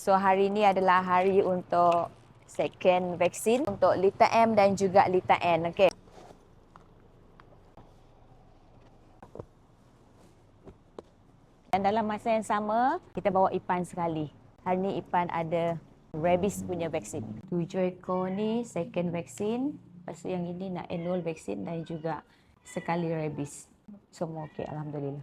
So hari ini adalah hari untuk second vaksin untuk Lita M dan juga Lita N. Okey. Dan dalam masa yang sama, kita bawa Ipan sekali. Hari ni Ipan ada rabies punya vaksin. 7 ekor ni second vaksin. Lepas tu yang ini nak annual vaksin dan juga sekali rabies. Semua okey, Alhamdulillah.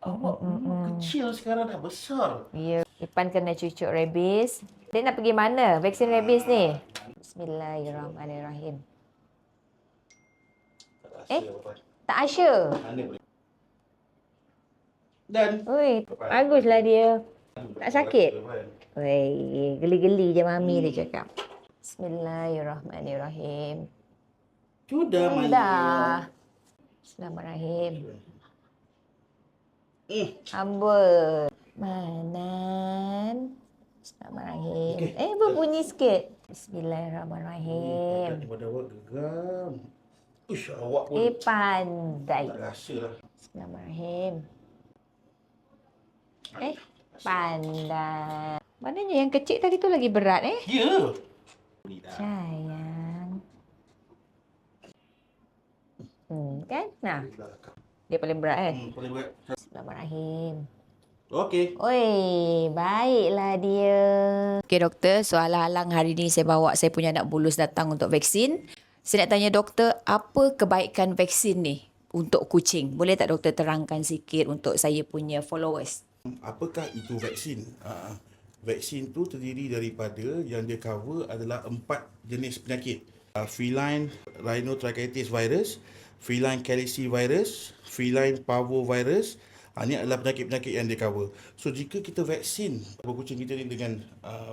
Awak dulu kecil, sekarang dah besar. Ya, Ipan kena cucuk rabies. Dia nak pergi mana vaksin rabies ni? Bismillahirrahmanirrahim. Tak Asya. Dan Ui, baguslah dia. Tak sakit? Ui, geli-geli je mami dia cakap. Bismillahirrahmanirrahim. sudah Maya. Dah. Bismillahirrahmanirrahim. Ambul. Manan. Bismillahirrahmanirrahim. Okey. Berbunyi sikit. Bismillahirrahmanirrahim. Pada awak geram. Ush, awak pun Pandai. tak rasa lah. Bismillahirrahmanirrahim. Pandai. Maknanya yang kecil tadi tu lagi berat Ya. Sayang. Kan? Nah, dia paling berat Paling berat. Bismillahirrahmanirrahim. Okey. Oi, baiklah dia. Okey doktor, soalan-halang hari ni saya bawa saya punya anak bulus datang untuk vaksin. Saya nak tanya doktor, apa kebaikan vaksin ni untuk kucing? Boleh tak doktor terangkan sikit untuk saya punya followers? Apakah itu vaksin? Vaksin tu terdiri daripada yang dia cover adalah 4 jenis penyakit. Feline rhinotracheitis virus, feline calicivirus, feline parvovirus. Ini adalah penyakit-penyakit yang dia cover. So jika kita vaksin kucing kita ni dengan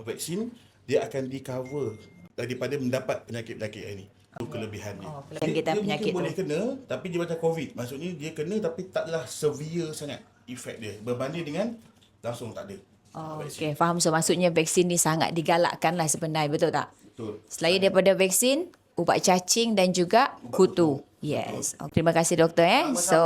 vaksin, dia akan di-cover daripada mendapat penyakit-penyakit ini. Itu kelebihannya. Kita Dia penyakit mungkin boleh tu. kena, tapi dia macam COVID. Maksudnya dia kena tapi taklah severe sangat efek dia. Berbanding dengan langsung tak ada. Okey, faham. So maksudnya vaksin ni sangat digalakkan lah sebenarnya, betul tak? Betul. Selain daripada vaksin, ubat cacing dan juga kutu. Yes. Terima kasih doktor. So